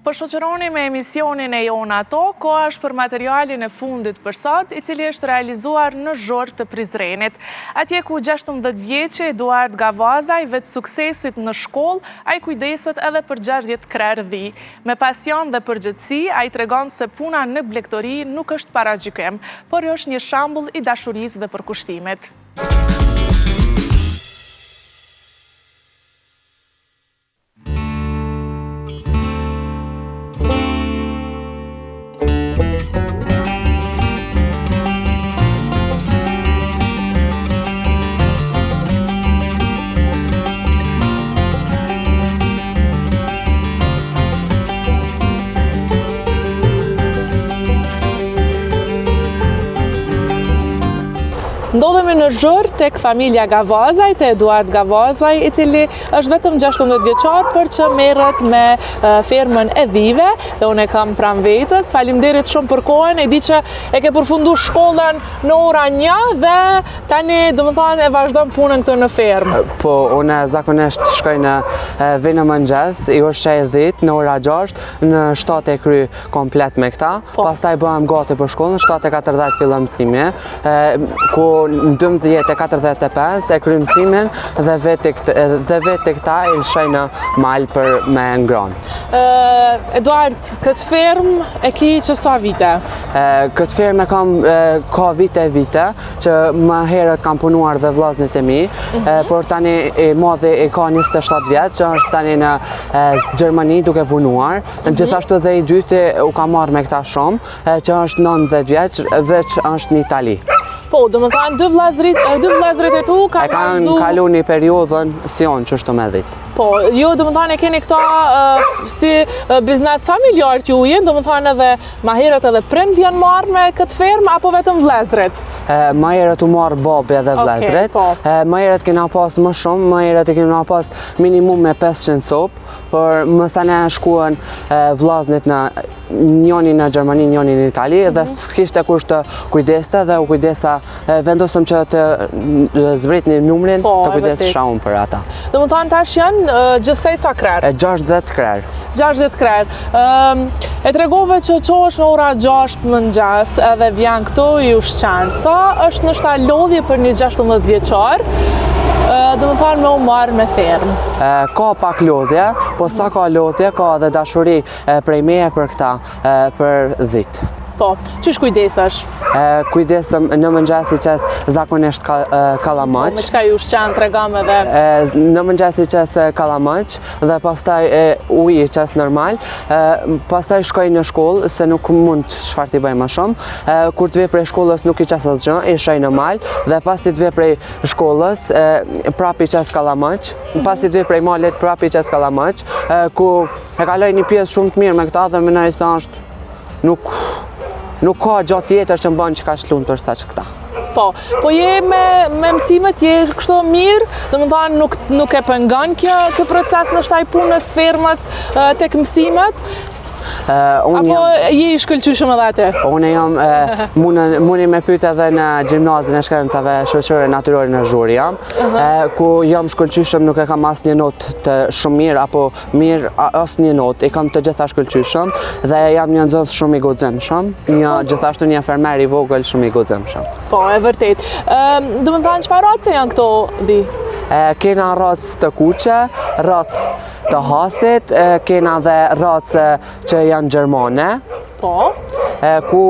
Po shoqëroni me emisionin e Jona Ato, ko është për materialin e fundit për sot, i cili është realizuar në Zhorë të Prizrenit. Atje ku 16 vjeçi Eduard Gavazaj vetë suksesit në shkollë, ai kujdeset edhe për 60 krerë dhi. Me pasion dhe përgjithësi, ai tregon se puna në blegtori nuk është paragjykim, por është një shembull i dashurisë dhe përkushtimit. Ndodhemi në Zhorë tek familja Gavazaj, te Eduard Gavazaj, i cili është vetëm 16 vjeçar, për që merret me fermën e dhive, dhe unë e kam pranë vetës. Faleminderit shumë për kohën, e di që e ke përfunduar shkollën në ora 1 dhe tani domethënë e vazhdon punën këtu në fermë. Po, unë zakonisht shkoj në vinë mëngjes, i ushqej 10 në ora 6, në 7 e kry komplet me këta, pastaj bëhem gati për shkollën, 7:40 fillon mësimi, ku në 12:45 e kryj mësimin dhe vetë këta e lëshoj në mal për me ngronë. Eduard, këtë fermë e ki që sa vite? Këtë fermë e kam ka vite, që më herët kam punuar dhe vllaznit e mi, por tani e madhi e ka 27 vjetë, që është tani në Gjermani duke punuar, gjithashtu dhe i dyti u ka marrë me këta shumë, që është 19 vjeç, veç është në Itali. Po, do më thanë, dy vllazrit e tu kanë kalu një periudhën si onë që është me dhitë. Po, jo, do më thanë, e keni këta si biznes familjar t'ju jenë, do më thanë edhe ma herët edhe prind janë marrë me këtë fermë, apo vetëm vllazrit? Ma herët u marrë babi edhe vllazrit, ma herët kena pas më shumë, ma herët e kena pas minimum me 500 copë, por mësa ne shkuën vllaznit në njoni në Gjermani, njoni në Itali, dhe s'kishte kush të kujdeste dhe u kujdesa, vendosëm që të zbrit një numrin, të kujdesësha unë për ata. Dhe më thanë tash janë gjithsej sa krerë? 60 krerë. 60 krerë. E tregove që qohesh në ora 6 mëngjes edhe vjen këtu i ushqen. Sa është nështa lodhje për një 16 vjeçar, dhe më thanë me u marrë me fermë? Ka pak lodhje, po sa ka lodhje, ka edhe dashuri prej meje për këta, për dhitë. Po, qysh kujdesesh? Kujdesem në mëngjes i qes zakonisht kalamaq. Me qka ju ushqen, tregam edhe? Në mëngjes i qes kalamaq dhe pastaj uj i qes normal. Pastaj shkoj në shkollë, se nuk mund çfarë t'i bëj më shumë. Kur t'vi prej shkollës nuk i qes asgjë, i shoj në mal, dhe pasi t'vi prej shkollës, prap i qes kalamaq. Pasi t'vi prej malit, prap i qes kalamaq, ku e kaloj një pjesë shumë të mirë me këta dhe mendoj se është nuk ka gjatë tjetër që më bën që ka shluntur sa që këta. Po je me mësimet, je kështu mirë, do më thanë nuk e pengon kjo proces në shtaj punës të fermës tek mësimet? Apo je i shkëlqyshëm edhe atë? Unë jam, mundi me pyet edhe në gjimnazin e shkencave shoqërore natyrore në Zhorë jam, ku jam shkëlqyshëm, nuk e kam asnjë notë të shumë mirë apo mirë asnjë notë, i kam të gjitha shkëlqyshëm dhe jam një nxënës shumë i guximshëm, gjithashtu një fermer i vogël shumë i guximshëm. Po, e vërtet. Do më thënë çfarë race janë këto dhi? Kena racë të kuqe, racë të hasit, kena dhe racë që janë gjermane. Po? Ku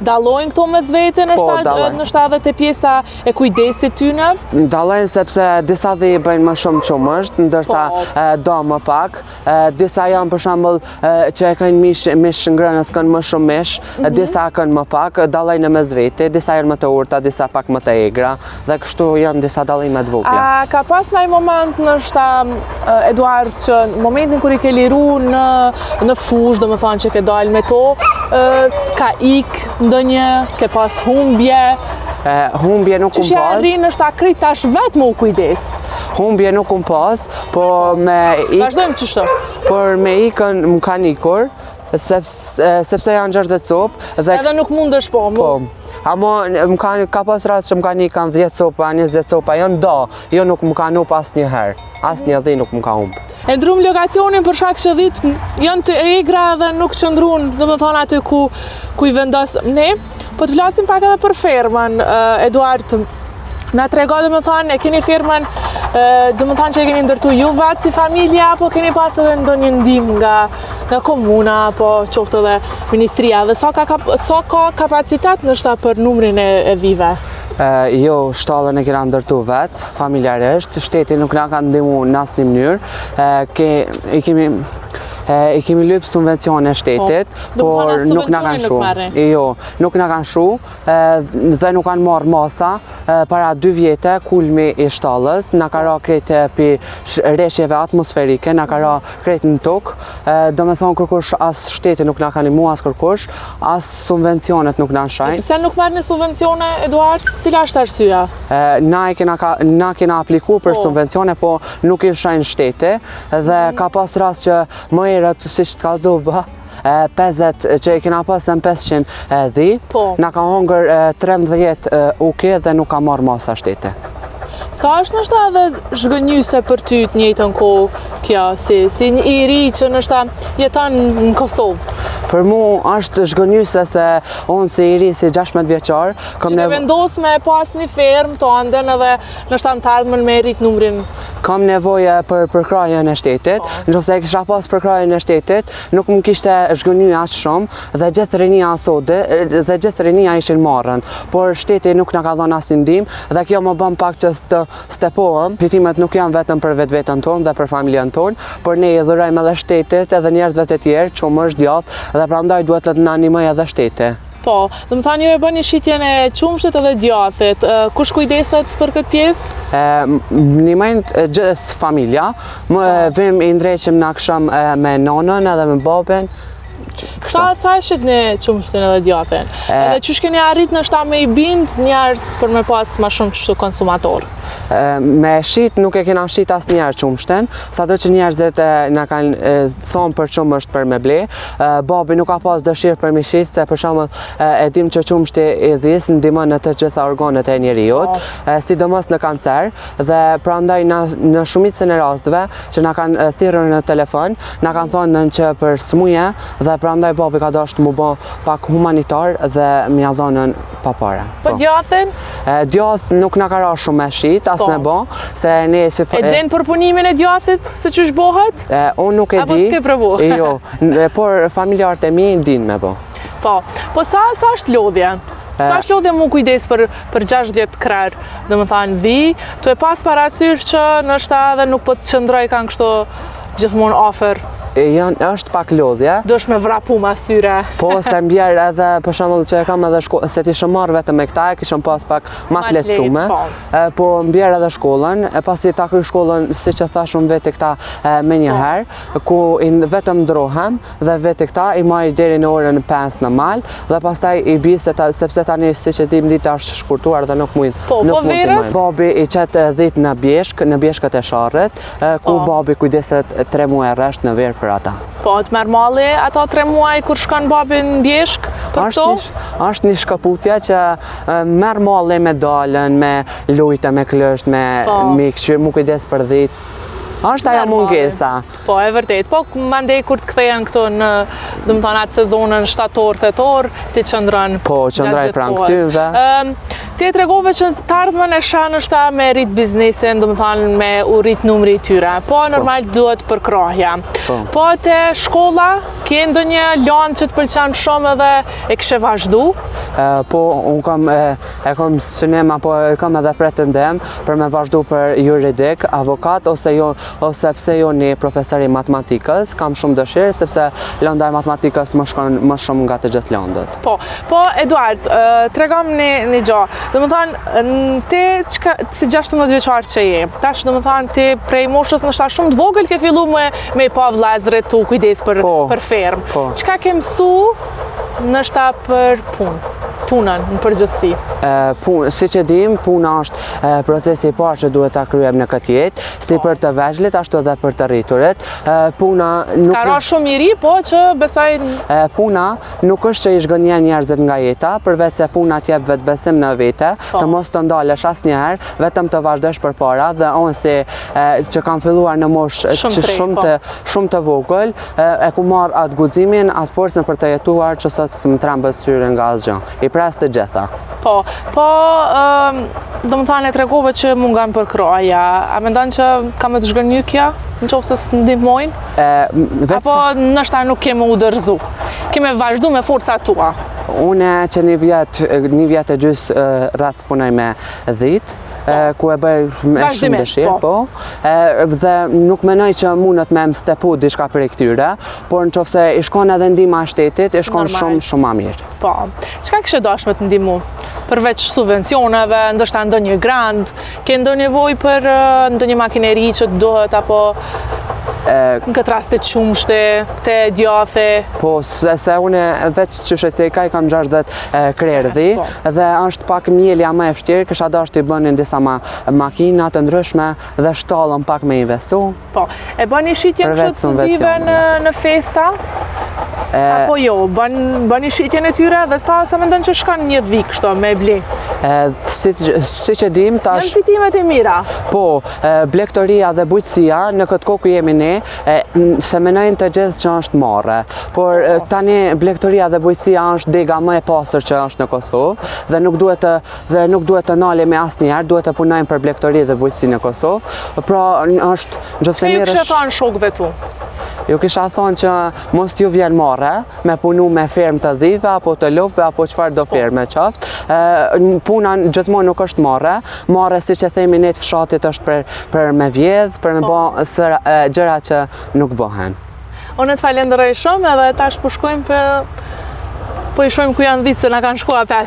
dallojnë këto mes vete nështë edhe te pjesa e kujdesit tynëv? Dallojnë sepse disa dhi bëjnë më shumë qumësht, ndërsa do më pak. Disa janë për shembull që e kanë mish ngrënës kanë më shumë mish, disa kanë më pak, dallojnë mes vete, disa janë më të urta, disa pak më të egra, dhe kështu janë disa dallime të vogla. A ka pas ndonjë moment nështë Eduard që momentin kur i ke liru në fushë, do më thonë që ke dalë me to, ka ik ndonjë, ke pas humbje? Humbje nuk që pas. Që në shtakrit tash vetë më u kujdes? Humbje nuk pas, po me ik... Vazhdojmë qështu? Por me ikën më kanë ikur, sepse janë 60 copë. Edhe nuk mundesh po? Amo ka pas rast që më ka një kanë 10 copa, 20 copa, jo nuk më ka nup asnjë herë. Asnjë dhë nuk më ka humbë. E ndrum lokacionin për shkak që dhitë janë të egra dhe nuk qëndrun, domethënë aty ku I vendos ne. Po të flasim pak edhe për fermën, Eduard. Na trego domethënë e keni fermën, domethënë që e keni ndërtu ju vetë si familje apo keni pas edhe ndonjë ndihmë nga komuna apo qoftë edhe ministria dhe sa ka kapacitet ndoshta për numrin e vive? Jo, shtallën e kena ndërtu vetë, familjarisht, shteti nuk na ka ndihmu në asnjë mënyrë, I kemi lyp subvencione shtetit, por nuk na kanë shu. Jo, nuk na kanë shu dhe nuk kanë marrë masa para 2 vjete kulmi I shtallës, na ka ra krejt pi rreshjeve atmosferike, na ka ra krejt në tokë, domethënë kërkush as shteti nuk na ka ndihmu as kërkush, as subvencionet nuk na shajnë. Pse nuk merrni subvencione, Eduard? Cila është arsyeja? Na kena apliku për subvencione, po nuk I shajnë shteti dhe ka pas rast që më herët si që t'kallzova 50 që I kena pasën 500 dhi, na ka hongër 13 uke dhe nuk ka marrë masa shteti. Sa është nështë edhe zhgënjyse për ty të njëjtën kohë kjo, si një I ri që nështë jeton në Kosovë? Për mu është zhgënjyse se unë si I ri si 16 vjeqar që me vendos me pas një fermë të anden edhe nështë të ardhmen me rrit numrin. Kam nevoje për përkrajën e shtetit, nëse e kisha pas përkrajën e shtetit, nuk më kishte zhgënjy aq shumë dhe gjithë rinia sode dhe gjithë rinia ishin marrën, por shteti nuk na ka dhënë asnjë ndihmë dhe kjo më bën pak që të stepohem. Fitimet nuk janë vetëm për vetveten tonë dhe për familjen tonë, por ne I dhurojmë edhe shtetit edhe njerëzve të tjerë që më është djathtë dhe prandaj duhet të na ndihmojë edhe shteti. Po, domethënë ju e bëni shitjen e qumshit edhe djathit. Kush kujdeset për këtë pjesë? Ndihmojnë gjithë familja. Vim I ndreqim në akşam me nonën edhe me babën. Sa e shitni qumshtin edhe djathin? Edhe qysh keni arrit nështë me I bind njerëz për me pas ma shumë kështu konsumator? Me shit nuk e kena shit as njerë qumshten, sado që njerëzit na kanë thonë për qumë është për me ble. Babi nuk ka pas dëshirë për me shit, se për shembull e dim që qumshti I dhis ndihmon në të gjitha organet e njeriut, sidomos në kancer, dhe prandaj në shumicën e rasteve që na kanë thirrur në telefon, na kanë thonë që për smuje dhe prandaj babi ka dashur të më bë pak humanitar dhe më ia dhonën pa para. Po djathin? Djath nuk na ka ra shumë me shit, as me bë, se ne si E din përpunimin e djathit se ç'është bëhet? Unë nuk e di. Apo s'ke provu? Jo, por familjarët e mi din me bë. Po sa është lodhja? Sa është lodhja mu kujdes për 60 krerë, domethënë dhi, tu e pas parasysh që nështë edhe nuk po të qëndroj kanë kështu gjithmonë ofër? Është pak lodhje. Dosh me vrapu ma syre. Po, se mbjerë edhe, për shembull që kam edhe shkollën, se t'ishëm marrë vetëm me këta, kishëm pas pak ma të lehtësume. Po, mbjerë edhe shkollën, pasi ta kryj shkollën, si që thash unë veti këta me një herë, ku vetëm ndrohem dhe veti këta I marr deri në orën 5 në mal, dhe pastaj I bi sepse tani si që dim dita është shkurtuar dhe nuk mund. Po verës? Babi I qetë 10 në bjeshkët e sharrit, ku babi kujdeset 3 muaj rresht në verë për ata. Po, të merr malli ata 3 muaj kur shkon babi në bjeshk për këto? Është një shkaputja që merr malli me dalën, me lujtë, me klësht, me mikë, që mu kujdes për dhitë. Është ajo mungesa. Po, e vërtet. Po, mandej kur të kthehen këto në, domethënë atë sezonën shtator-tetor, ti qëndron. Po, qëndroj pranë këtyve. Ti e tregove që të ardhmen e shan është me rrit biznesin, domethënë me u rrit numri I tyre. Po, normal duhet përkrahja. Po, te shkolla, ke ndonjë lanë që të pëlqen shumë edhe e kishe vazhdu? Po, unë kam synim apo kam edhe pretendem për me vazhdu për juridik, avokat ose pse jo një profesor I matematikës, kam shumë dëshirë sepse lënda e matematikës më shkon më shumë nga të gjithë lëndët. Po Eduard, tregom një gjë. Domethënë, ti si 16 vjeçar që je, tash domethënë ti prej moshës ndoshta shumë të vogël ke filluar me pa vllazërit tu kujdes për fermë. Çka ke mësu ndoshta për punë? punën në përgjithësi? Si që dim, puna është procesi i parë që duhet ta kryejmë në këtë jetë, si për të vegjëlit ashtu edhe për të rriturit. Puna nuk Ka ra shumë i ri, po që besoj puna nuk është që i shgënjen njerëzit nga jeta, përveç se puna t'jep vetbesim në vete, të mos të ndalesh asnjëherë, vetëm të vazhdosh përpara dhe unë si që kam filluar në moshë shumë të vogël, e ku marr atë guximin, atë forcën për të jetuar që sot s'më trembet syri nga asgjë. I pres të gjitha. Po, do më thane tregove që mungan për kroja, a mendon që ka me të zhgënjykja, në qofë se së ndihmojnë? Apo nështë nuk keme u dërzu, keme vazhdu me forca tua? Une që një vjet e gjys rreth punoj me 10, ku e bëj me shumë dëshirë, dhe nuk menoj që mundet me më stepu diçka për këtyre, por në qofë se i shkon edhe ndihma e shtetit, i shkon shumë ma mirë. Po, çka kishe dashur me të ndihmu? Përveç subvencioneve, ndoshta ndonjë grant, ke ndonjëvojë për ndonjë makineri që të duhet apo në këtë rast të qumshte, të djathe? Po, se une veç që sheteka i kam 60 krerdhi dhe është pak mjelja më e vështirë, kisha dashur të bënin disa makina të ndryshme dhe shtallën pak me investu. Po, e bëni shitjen kështu të ndive në festa? Apo jo, bëni shitjen e tyre dhe sa mendon që shkon një vik kështu me ble? Si që dim tash... Në fitimet e mira? Po, blegtoria dhe bujqësia në këtë kohë ku jemi ne, se menojnë të gjithë që është marrë. Por tani blegtoria dhe bujqësia është dega më e pasër që është në Kosovë dhe nuk duhet të nalemi asnjëherë, duhet të punojmë për blegtori dhe bujqësi në Kosovë. Pra është nëse mirësh... Çfarë kishe thënë shokëve tu? Ju kisha thonë që mos t'ju vjen marrë, me punu me fermë të dhive, apo të lopëve, apo çfarë do fermë qoftë. Puna gjithmonë nuk është marrë si që themi ne të fshatit është për me vjedh, për me bë gjëra që nuk bëhen. Unë të falenderoj shumë edhe tash po shkojmë po i shohim ku janë dhitë se na kanë shkuar atë.